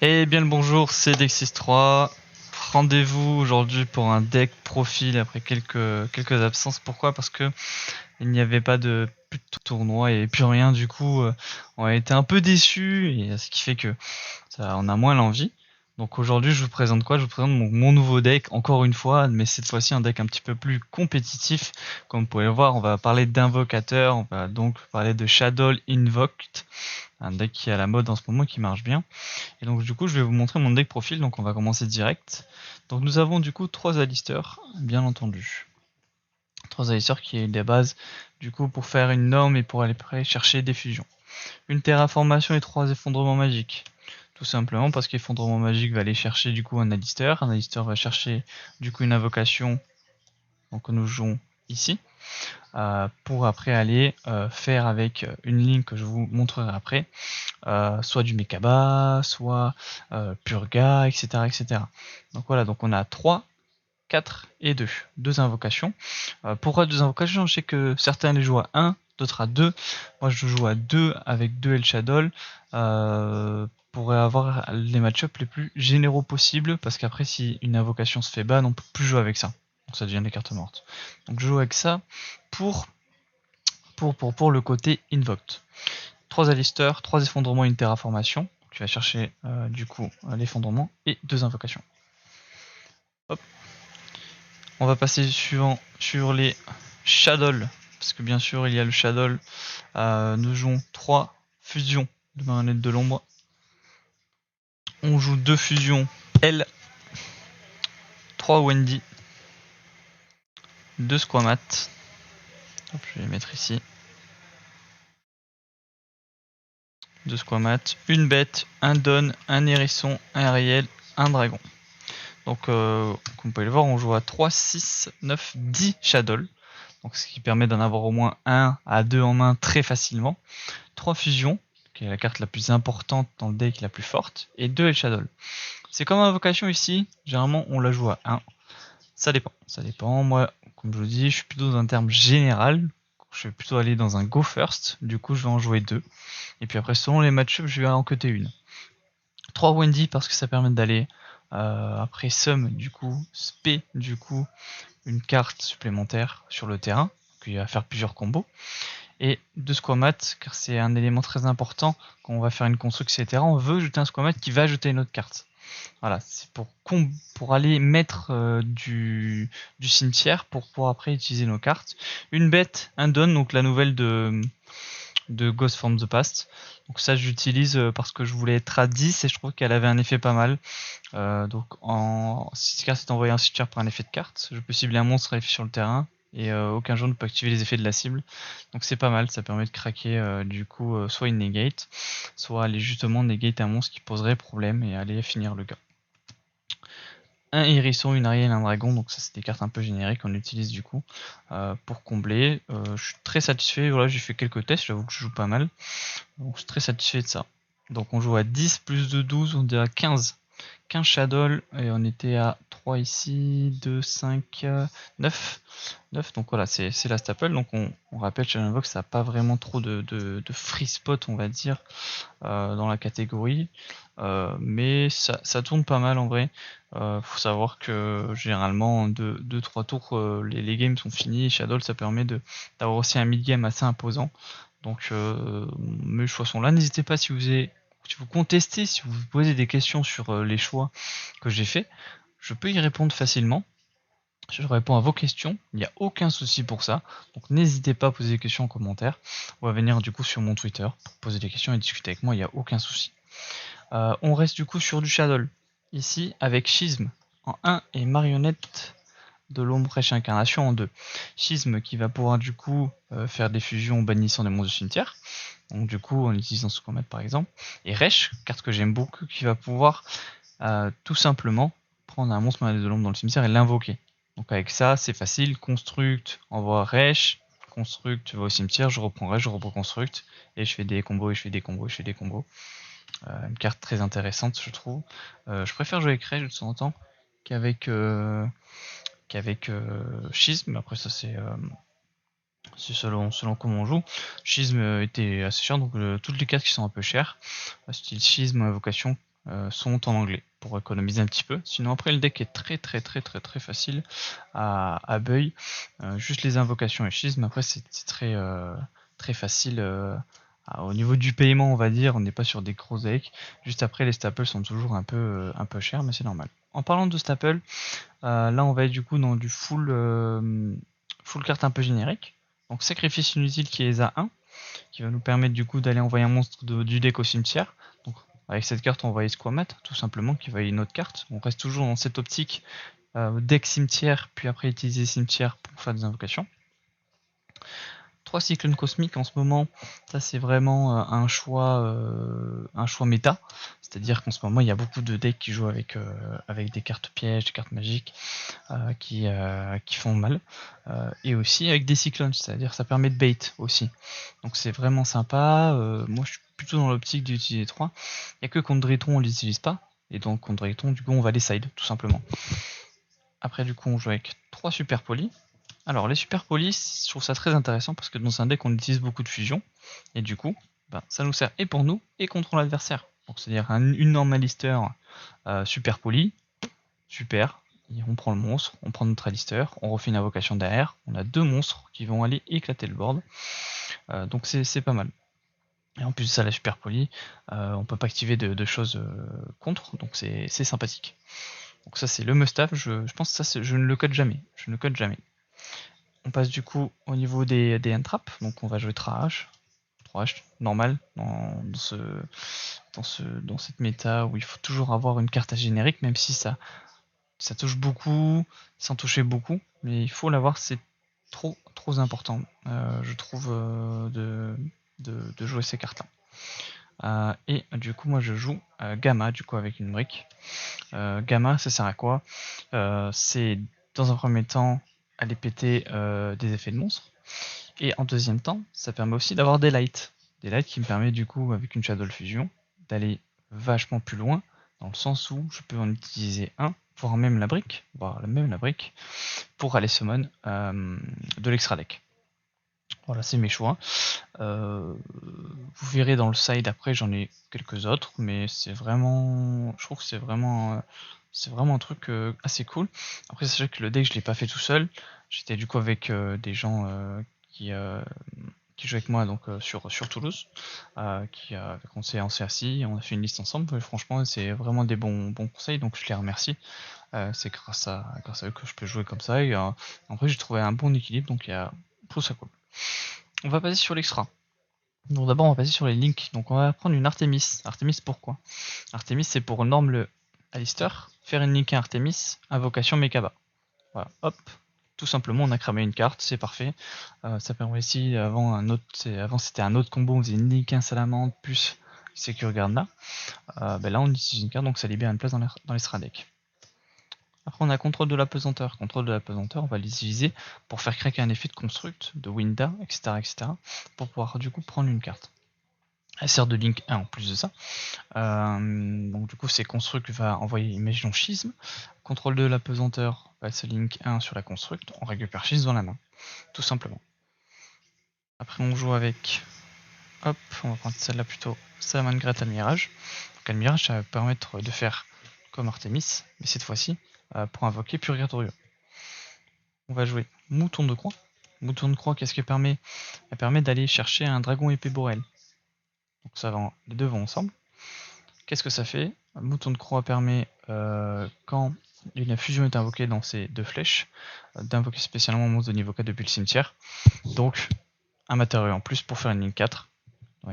Eh bien le bonjour, c'est Dexis3. Rendez-vous aujourd'hui pour un deck profil après quelques absences. Pourquoi? Parce que il n'y avait pas de plus de tournoi et plus rien. Du coup, on a été un peu déçus et ce qui fait que ça, on a moins l'envie. Donc aujourd'hui, je vous présente quoi? Je vous présente mon nouveau deck, encore une fois, mais cette fois-ci un deck un petit peu plus compétitif. Comme vous pouvez le voir, on va parler d'invocateur, on va donc parler de Shadow Invoked, un deck qui est à la mode en ce moment, qui marche bien. Et donc du coup je vais vous montrer mon deck profil, donc on va commencer direct. Donc nous avons du coup 3 alisters, bien entendu. 3 alisters qui est la base du coup pour faire une norme et pour aller après chercher des fusions. Une terraformation et 3 effondrements magiques. Tout simplement parce qu'effondrement magique va aller chercher du coup un alister va chercher du coup une invocation, donc nous jouons ici. Pour après aller faire avec une ligne que je vous montrerai après, soit du Mekaba, soit Purga, etc., etc. Donc voilà, donc on a 3, 4 et 2. Deux invocations. Pourquoi 2 invocations? Je sais que certains les jouent à 1, d'autres à 2. Moi je joue à 2 avec 2 El Shadow pour avoir les match-ups les plus généraux possibles, parce qu'après si une invocation se fait ban, on peut plus jouer avec ça. Donc ça devient des cartes mortes. Donc je joue avec ça pour le côté invoked. 3 alisters, 3 effondrements et une terraformation. Tu vas chercher du coup l'effondrement et 2 invocations. Hop. On va passer suivant sur les Shadow, parce que bien sûr il y a le Shadow. Nous jouons 3 fusions de marionnettes de l'ombre. On joue 2 fusions L, 3 Wendy, 2 Squamat. Hop, je vais les mettre ici. 2 Squamat, une bête, un Don, un hérisson, un Ariel, un dragon. Donc comme vous pouvez le voir, on joue à 3, 6, 9, 10 Shadow. Donc ce qui permet d'en avoir au moins 1 à 2 en main très facilement. 3 fusions, qui est la carte la plus importante dans le deck, la plus forte, et 2 El Shadow. C'est comme invocation ici, généralement on la joue à 1. Ça dépend. Moi, comme je vous dis, je suis plutôt dans un terme général. Je vais plutôt aller dans un go first, du coup je vais en jouer 2. Et puis après, selon les match-ups, je vais en cutter une. 3 Wendy parce que ça permet d'aller après Sum, du coup, Spé, du coup, une carte supplémentaire sur le terrain, donc il va faire plusieurs combos. Et 2 Squamat, car c'est un élément très important quand on va faire une construction, etc. On veut jeter un Squamat qui va jeter une autre carte. Voilà, c'est pour aller mettre du cimetière pour pouvoir après utiliser nos cartes. Une bête, un don, donc la nouvelle de Ghost from the Past. Donc ça j'utilise parce que je voulais être à 10 et je trouve qu'elle avait un effet pas mal. Donc si cette carte est envoyée en cimetière par un effet de carte, je peux cibler un monstre à sur le terrain et aucun joueur ne peut activer les effets de la cible. Donc c'est pas mal, ça permet de craquer du coup soit une negate, soit aller justement negate un monstre qui poserait problème et aller finir le gars. Un hérisson, une Ariel, un dragon, donc ça c'est des cartes un peu génériques qu'on utilise du coup pour combler. Je suis très satisfait, voilà, j'ai fait quelques tests, j'avoue que je joue pas mal, donc je suis très satisfait de ça. Donc on joue à 10 plus de 12, on est à 15. 15 Shadow et on était à 3 ici, 2, 5, 9. 9, donc voilà, c'est la staple. Donc on rappelle, Shadow Invoke, ça n'a pas vraiment trop de free spot, on va dire, dans la catégorie. Mais ça tourne pas mal en vrai. Faut savoir que généralement en 2-3 tours les games sont finis. Shadow ça permet d'avoir aussi un mid-game assez imposant. Donc mes choix sont là. N'hésitez pas si vous contestez, si vous posez des questions sur les choix que j'ai fait, je peux y répondre facilement. Je réponds à vos questions, il n'y a aucun souci pour ça. Donc n'hésitez pas à poser des questions en commentaire ou à venir du coup sur mon Twitter pour poser des questions et discuter avec moi, il n'y a aucun souci. On reste du coup sur du Shadow. Ici avec Schisme en 1 et Marionnette de l'ombre Rêche Incarnation en 2. Schisme qui va pouvoir du coup faire des fusions en bannissant des monstres de cimetière. Donc du coup en utilisant ce qu'on met par exemple. Et Rêche, carte que j'aime beaucoup, qui va pouvoir tout simplement prendre un monstre de l'ombre dans le cimetière et l'invoquer. Donc avec ça c'est facile, construct, envoie Rêche, construct, va au cimetière, je reprends Rêche, je reprends construct, et je fais des combos, et je fais des combos, et je fais des combos. Une carte très intéressante je trouve. Je préfère jouer avec Rêche de temps en temps qu'avec Schisme, après ça c'est selon comment on joue. Schisme était assez cher, donc toutes les cartes qui sont un peu chères, style Schisme, Invocation, sont en anglais pour économiser un petit peu. Sinon après le deck est très facile à buy. Juste les invocations et schisme. Après c'est très facile. Au niveau du paiement, on va dire, on n'est pas sur des gros decks. Juste après, les staples sont toujours un peu chers, mais c'est normal. En parlant de staples, là on va être du coup dans du full carte un peu générique. Donc sacrifice inutile qui est à 1, qui va nous permettre du coup d'aller envoyer un monstre du deck au cimetière. Donc avec cette carte on va envoyer Squamat, tout simplement, qui va être une autre carte. On reste toujours dans cette optique deck cimetière, puis après utiliser cimetière pour faire des invocations. 3 cyclones cosmiques en ce moment, ça c'est vraiment un choix méta. C'est-à-dire qu'en ce moment il y a beaucoup de decks qui jouent avec des cartes pièges, des cartes magiques qui font mal. Et aussi avec des cyclones, c'est-à-dire ça permet de bait aussi. Donc c'est vraiment sympa. Moi je suis plutôt dans l'optique d'utiliser 3. Il n'y a que contre Drytron on l'utilise pas. Et donc contre Drytron du coup on va les side tout simplement. Après du coup on joue avec 3 super polis. Alors les super polis, je trouve ça très intéressant parce que dans un deck on utilise beaucoup de fusion et du coup ça nous sert et pour nous et contre l'adversaire. Donc c'est-à-dire une normalister super poli, super, et on prend le monstre, on prend notre alister, on refait une invocation derrière, on a 2 monstres qui vont aller éclater le board, donc c'est pas mal. Et en plus de ça la super poli, on peut pas activer de choses contre, donc c'est sympathique. Donc ça c'est le must-have, je pense que ça je ne le code jamais, On passe du coup au niveau des entraps, donc on va jouer trash normal dans cette méta où il faut toujours avoir une carte à générique, même si ça touche beaucoup, sans toucher beaucoup, mais il faut l'avoir, c'est trop important, je trouve, de jouer ces cartes là. Et du coup moi je joue Gamma du coup avec une brique. Gamma ça sert à quoi? C'est dans un premier temps aller péter des effets de monstres, et en deuxième temps ça permet aussi d'avoir des lights qui me permet du coup avec une Shadow Fusion d'aller vachement plus loin, dans le sens où je peux en utiliser un, voire même la brique, pour aller summon de l'extra deck. Voilà, c'est mes choix. Vous verrez dans le side après, j'en ai quelques autres, mais c'est vraiment, je trouve que c'est vraiment un truc assez cool. Après, sachez que le deck, je l'ai pas fait tout seul. J'étais du coup avec des gens qui jouent avec moi donc sur Toulouse, on s'est assis, on a fait une liste ensemble. Et franchement, c'est vraiment des bons conseils, donc je les remercie. C'est grâce à eux que je peux jouer comme ça. Et après, j'ai trouvé un bon équilibre, donc il y a tout ça cool. On va passer sur l'extra. Donc d'abord on va passer sur les links. Donc on va prendre une Artemis. Artemis pourquoi? Artemis c'est pour norme le Alistair, faire une link à Artemis, invocation Mekaba. Voilà, hop, tout simplement on a cramé une carte, c'est parfait. Ça permet aussi, avant c'était un autre combo, on faisait une link, un salamandre plus Secure Guard là. Là on utilise une carte donc ça libère une place dans les Stradec. Après on a contrôle de la pesanteur. Contrôle de la pesanteur, on va l'utiliser pour faire craquer un effet de construct, de Winda, etc. pour pouvoir du coup prendre une carte. Elle sert de link 1 en plus de ça. Donc du coup c'est construct qui va envoyer imaginons schisme. Contrôle de la pesanteur, c'est link 1 sur la construct, on récupère schisme dans la main. Tout simplement. Après on joue avec. Hop, on va prendre celle-là plutôt. Salamangreat Almirage. Donc Almirage ça va permettre de faire comme Artemis, mais cette fois-ci pour invoquer Purgatorio. On va jouer Mouton de Croix. Mouton de Croix, qu'est-ce qu'elle permet? Elle permet d'aller chercher un dragon épée Borel. Donc ça va, les deux vont ensemble. Qu'est-ce que ça fait? Mouton de Croix permet, quand une fusion est invoquée dans ces 2 flèches, d'invoquer spécialement un monstre de niveau 4 depuis le cimetière. Donc un matériau en plus pour faire une ligne 4.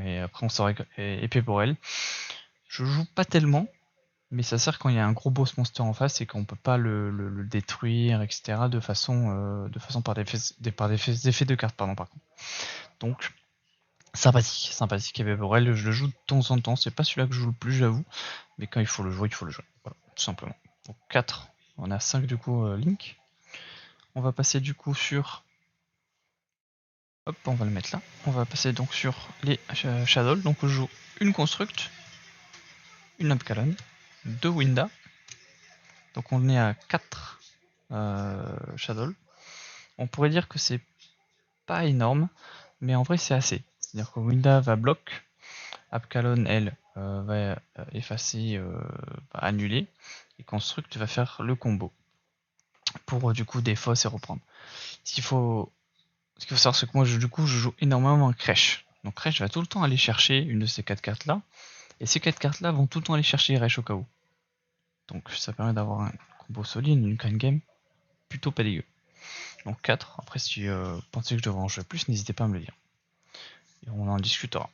Et après on sort épée Borel. Je joue pas tellement, mais ça sert quand il y a un gros boss monster en face et qu'on peut pas le détruire, etc. de façon par des effets de cartes, par contre. Donc sympathique épée Borel, je le joue de temps en temps, c'est pas celui-là que je joue le plus, j'avoue, mais quand il faut le jouer, voilà, tout simplement. Donc 4, on a 5 du coup Link. On va passer du coup sur. Hop, on va le mettre là. On va passer donc sur les Shadow. Donc on joue une Construct, une Abkalon, 2 Winda. Donc on est à 4 Shadow. On pourrait dire que c'est pas énorme, mais en vrai c'est assez. C'est-à-dire que Winda va bloc, Abkalon elle va effacer, annuler, et Construct va faire le combo pour du coup défausse et reprendre. Ce qu'il faut savoir, c'est que moi je joue énormément en crèche. Donc crèche va tout le temps aller chercher une de ces 4 cartes là, et ces 4 cartes là vont tout le temps aller chercher Resh au cas où. Donc ça permet d'avoir un combo solide, une green game plutôt pas dégueu. Donc 4, après si vous pensez que je devrais en jouer plus, n'hésitez pas à me le dire. Et on en discutera.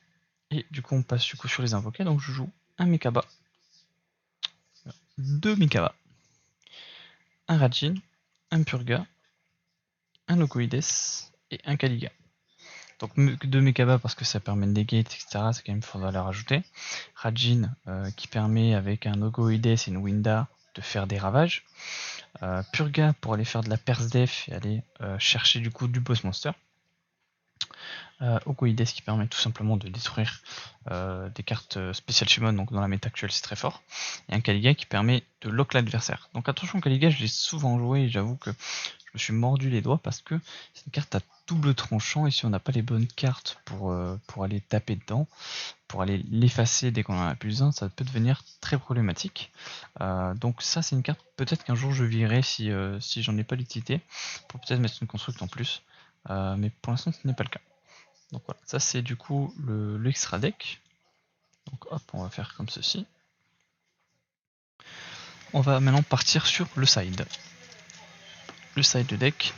Et du coup on passe du coup sur les invoqués, donc je joue un Mekaba, 2 Mekaba, un Rajin, un Purga, un Locoides et un Kaliga. Donc 2 Mekaba parce que ça permet de negate, etc. C'est quand même faudra la rajouter. Rajin qui permet avec un Locoides et une Winda de faire des ravages. Purga pour aller faire de la perce def et aller chercher du coup du boss monster. Okoides qui permet tout simplement de détruire des cartes spéciales Shimon, donc dans la méta actuelle c'est très fort, et un Kaliga qui permet de lock l'adversaire. Donc attention, Kaliga je l'ai souvent joué et j'avoue que je me suis mordu les doigts parce que c'est une carte à double tranchant, et si on n'a pas les bonnes cartes pour aller taper dedans, pour aller l'effacer dès qu'on en a plus un, ça peut devenir très problématique. Donc ça c'est une carte peut-être qu'un jour je virerai si j'en ai pas l'utilité, pour peut-être mettre une construct en plus, mais pour l'instant ce n'est pas le cas. Donc voilà, ça c'est du coup l'extra deck. Donc hop, on va faire comme ceci. On va maintenant partir sur le side. Le side deck.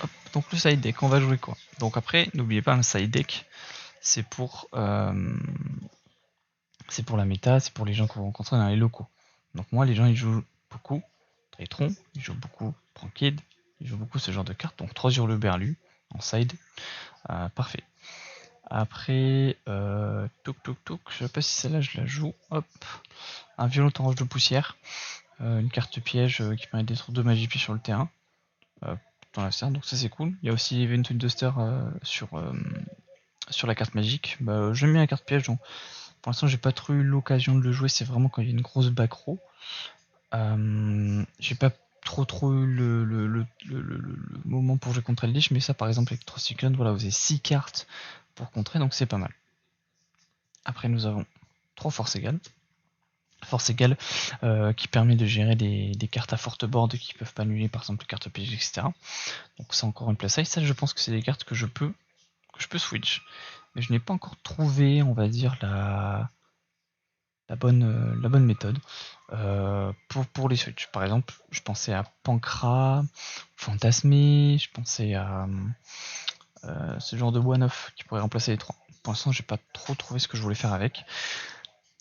Hop, donc le side deck, on va jouer quoi? Donc après, n'oubliez pas, un side deck, c'est pour la méta, c'est pour les gens qu'on va rencontrer dans les locaux. Donc moi, les gens ils jouent beaucoup Tritron, ils jouent beaucoup Prankid, ils jouent beaucoup ce genre de cartes. Donc 3 Hurleberlu en side, parfait. Après, je sais pas si celle-là je la joue. Hop, un violent orange de poussière, une carte piège qui permet de détruire 2 magie pieds sur le terrain, dans la scène, donc ça c'est cool. Il y a aussi Event Duster sur la carte magique. J'aime bien la carte piège, donc pour l'instant j'ai pas trop eu l'occasion de le jouer, c'est vraiment quand il y a une grosse back row. J'ai pas trop eu le moment pour jouer contre el Lich, mais ça par exemple avec Trocyclone, voilà, vous avez 6 cartes pour contrer, donc c'est pas mal. Après nous avons 3 forces égales. Force égale qui permet de gérer des cartes à forte board qui peuvent pas annuler par exemple les cartes PG, etc. Donc c'est encore une place size. Ça je pense que c'est des cartes que je peux switch. Mais je n'ai pas encore trouvé, on va dire, la bonne méthode pour les switch. Par exemple, je pensais à Pancra, Fantasmé, je pensais à ce genre de bois neuf qui pourrait remplacer les 3. Pour l'instant, j'ai pas trop trouvé ce que je voulais faire avec.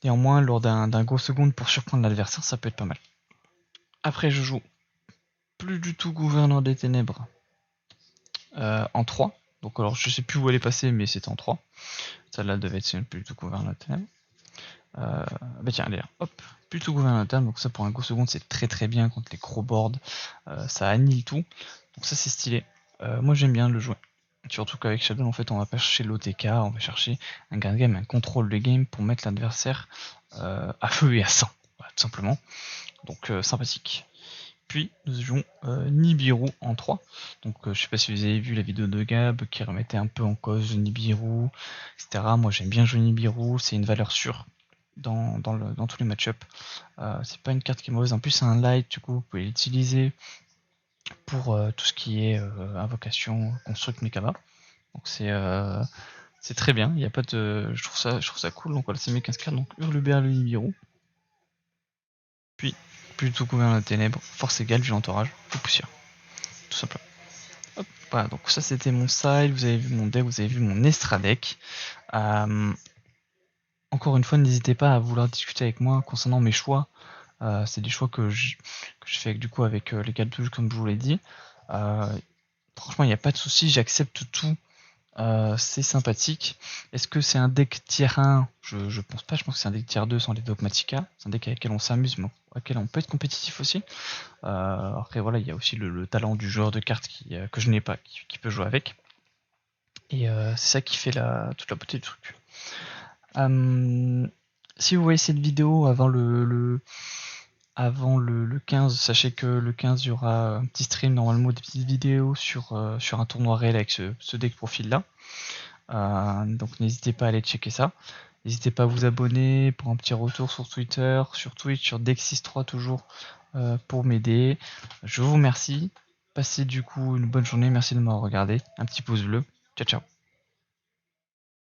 Néanmoins, lors d'un go second pour surprendre l'adversaire, ça peut être pas mal. Après, je joue plus du tout Gouverneur des Ténèbres en 3. Donc, alors, je sais plus où elle est passée, mais c'était en 3. Celle-là devait être plus du tout Gouverneur des Ténèbres. Bah tiens, allez là, hop, plutôt Gouverneur des Ténèbres. Donc, ça pour un go second, c'est très bien contre les crowboards. Ça annule tout. Donc, ça, c'est stylé. Moi, j'aime bien le jouer. Surtout qu'avec Shadow, en fait, on va pas chercher l'OTK, on va chercher un gain de game, un contrôle de game pour mettre l'adversaire à feu et à sang, voilà, tout simplement. Donc sympathique. Puis nous jouons Nibiru en 3. Donc je sais pas si vous avez vu la vidéo de Gab qui remettait un peu en cause Nibiru, etc. Moi j'aime bien jouer Nibiru, c'est une valeur sûre dans tous les match-up. C'est pas une carte qui est mauvaise, en plus c'est un light, du coup vous pouvez l'utiliser pour tout ce qui est invocation, construct, Mekaba. Donc c'est très bien, il y a pas de. Je trouve ça cool, donc voilà, c'est mes 15 cartes, donc Hurleberlu, Nibiru. Puis plutôt Gouverneur des Ténèbres, force égale, violent orage, ou poussière. Tout simplement. Hop, voilà, donc ça c'était mon side, vous avez vu mon deck, vous avez vu mon extra deck. Encore une fois, n'hésitez pas à vouloir discuter avec moi concernant mes choix. C'est des choix que je fais avec les 4 touches comme je vous l'ai dit. Franchement, il n'y a pas de souci, j'accepte tout. C'est sympathique. Est-ce que c'est un deck tier 1? Je pense pas, je pense que c'est un deck tier 2 sans les Dogmatica. C'est un deck avec lequel on s'amuse, mais auquel on peut être compétitif aussi. Après voilà, il y a aussi le talent du joueur de cartes que je n'ai pas, qui peut jouer avec. Et c'est ça qui fait toute la beauté du truc. Si vous voyez cette vidéo avant le 15, sachez que le 15 il y aura un petit stream, normalement des petites vidéos sur un tournoi réel avec ce deck profil là. Donc n'hésitez pas à aller checker ça. N'hésitez pas à vous abonner pour un petit retour sur Twitter, sur Twitch, sur Dexis3 toujours pour m'aider. Je vous remercie. Passez du coup une bonne journée. Merci de m'avoir regardé. Un petit pouce bleu. Ciao, ciao.